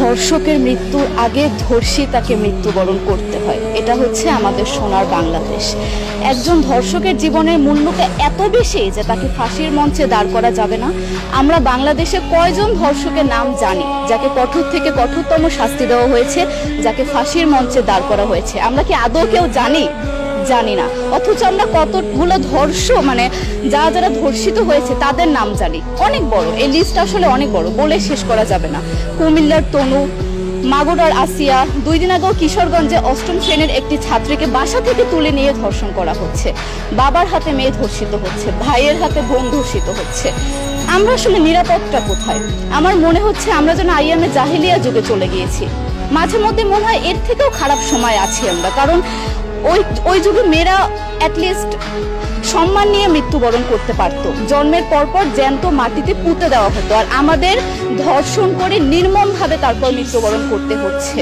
ধর্ষকের মৃত্যুর আগে ধর্ষিতাকে মৃত্যুবরণ করতে হয়। এটা হচ্ছে আমাদের সোনার বাংলাদেশ। একজন ধর্ষকের জীবনের মূল্যটা এত বেশি যে তাকে ফাঁসির মঞ্চে দাঁড় করা যাবে না। আমরা বাংলাদেশে কয়জন ধর্ষকের নাম জানি যাকে কঠোর থেকে কঠোরতম শাস্তি দেওয়া হয়েছে, যাকে ফাঁসির মঞ্চে দাঁড় করা হয়েছে? আমরা কি আদৌ কেউ জানি? জানি না। অথচ আমরা কতগুলো যারা ধর্ষিত হয়েছে তাদের নাম জানি। অনেক বড় এই লিস্ট, আসলে অনেক বড়, বলে শেষ করা যাবে না। কুমিল্লার তনু, মাগুরার আসিয়া, 2 দিন আগেও কিশোরগঞ্জে 8ম শ্রেণীর একটি ছাত্রীকে বাসা থেকে তুলে নিয়ে ধর্ষণ করা হচ্ছে। বাবার হাতে মেয়ে ধর্ষিত হচ্ছে, ভাইয়ের হাতে বোন ধর্ষিত হচ্ছে। আমরা আসলে নিরাপদটা কোথায়? আমার মনে হচ্ছে আমরা যেন আইয়ামে জাহিলিয়া যুগে চলে গিয়েছি। মাঝে মধ্যে মনে হয় এর থেকেও খারাপ সময় আছি আমরা, কারণ ওই যুগে মেয়েরা অ্যাটলিস্ট সম্মান নিয়ে মৃত্যুবরণ করতে পারত। জন্মের পরপর জ্যান্ত মাটিতে পুঁতে দেওয়া হতো, আর আমাদের ধর্ষণ করে নির্মমভাবে তারপর মৃত্যুবরণ করতে হচ্ছে।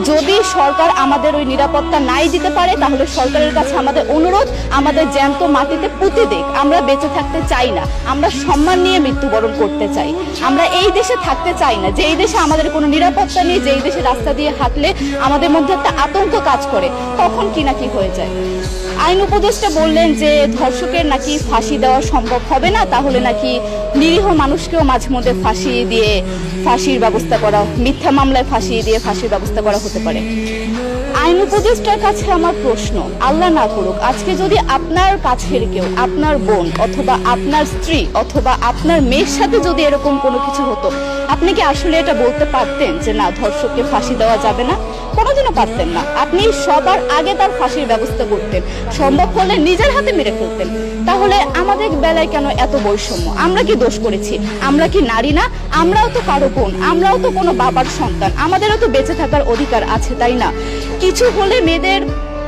যদি সরকার আমাদের ওই নিরাপত্তা নাই দিতে পারে, তাহলে সরকারের কাছে আমাদের অনুরোধ, আমাদের জ্যান্ত মাটিতে পুঁতে দেখ। আমরা বেঁচে থাকতে চাই না, আমরা সম্মান নিয়ে মৃত্যুবরণ করতে চাই। আমরা এই দেশে থাকতে চাই না যে এই দেশে আমাদের কোনো নিরাপত্তা নেই, যে এই দেশে রাস্তা দিয়ে হাঁটলে আমাদের মধ্যে একটা আতঙ্ক কাজ করে, কখন কি না কি হয়ে যায়। আইন উপদেষ্টা বললেন যে ধর্ষকের নাকি ফাঁসি দেওয়া সম্ভব হবে না, তাহলে নাকি নিরীহ মানুষকেও মাঝে মধ্যে ফাঁসির ব্যবস্থা করা, মিথ্যা মামলায় ফাঁসি দিয়ে ফাঁসির ব্যবস্থা করা হতে পারে। আইন উপদেষ্টার কাছে আমার প্রশ্ন, আল্লাহ না করুক আজকে যদি আপনার কাছের কেউ, আপনার বোন অথবা আপনার স্ত্রী অথবা আপনার মেয়ের সাথে যদি এরকম কোনো কিছু হতো, আপনি কি আসলে এটা বলতে পারতেন যে না, ধর্ষককে ফাঁসি দেওয়া যাবে না? কোনোদিনও পারতেন না। আপনি সবার আগে তার ফাঁসির ব্যবস্থা করতেন, সম্ভব হলে নিজের হাতে মেরে ফেলতেন। তাহলে আমাদের বেলায় কেন এত বৈষম্য? আমরা কি দোষ করেছি? আমরা কি নারী না? আমরাও তো কারো বোন, আমরাও তো কোনো বাবার সন্তান, আমাদেরও তো বেঁচে থাকার অধিকার আছে, তাই না? কিছু হলে মেয়েদের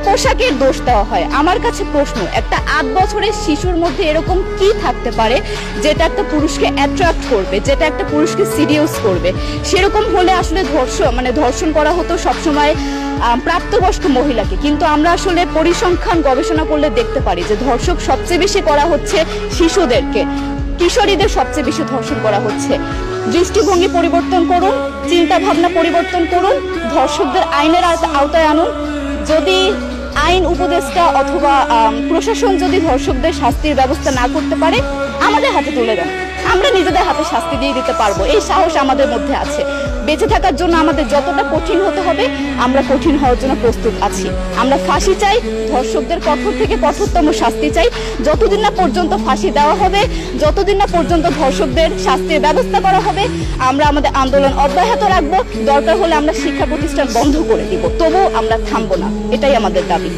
পোশাকের দোষ দেওয়া হয়। আমার কাছে প্রশ্ন, একটা 8 বছরের শিশুর মধ্যে এরকম কি থাকতে পারে যেটা একটা পুরুষকে অ্যাট্রাক্ট করবে, যেটা একটা পুরুষকে সিডিউস করবে? সেরকম হলে আসলে ধর্ষণ করা হতো সবসময় প্রাপ্তবয়স্ক মহিলাকে। কিন্তু আমরা আসলে পরিসংখ্যান গবেষণা করলে দেখতে পারি যে ধর্ষক সবচেয়ে বেশি করা হচ্ছে শিশুদেরকে, কিশোরীদের সবচেয়ে বেশি ধর্ষণ করা হচ্ছে। দৃষ্টিভঙ্গি পরিবর্তন করুন, চিন্তা ভাবনা পরিবর্তন করুন, ধর্ষকদের আইনের আওতায় আনুন। যদি আইন উপদেষ্টা অথবা প্রশাসন যদি ধর্ষকদের শাস্তির ব্যবস্থা না করতে পারে, আমাদের হাতে তুলে দেন, আমরা নিজেদের হাতে শাস্তি দিয়ে দিতে পারবো। এই সাহস আমাদের মধ্যে আছে। বেঁচে থাকার জন্য আমাদের যতটা কঠিন হতে হবে, আমরা কঠিন হওয়ার জন্য প্রস্তুত আছি। আমরা ফাঁসি চাই, ধর্ষকদের কঠোর থেকে কঠোরতম শাস্তি চাই। যতদিন না পর্যন্ত ফাঁসি দেওয়া হবে, যতদিন না পর্যন্ত ধর্ষকদের শাস্তির ব্যবস্থা করা হবে, আমরা আমাদের আন্দোলন অব্যাহত রাখবো। দরকার হলে আমরা শিক্ষা প্রতিষ্ঠান বন্ধ করে দিব, তবুও আমরা থামবো না। এটাই আমাদের দাবি।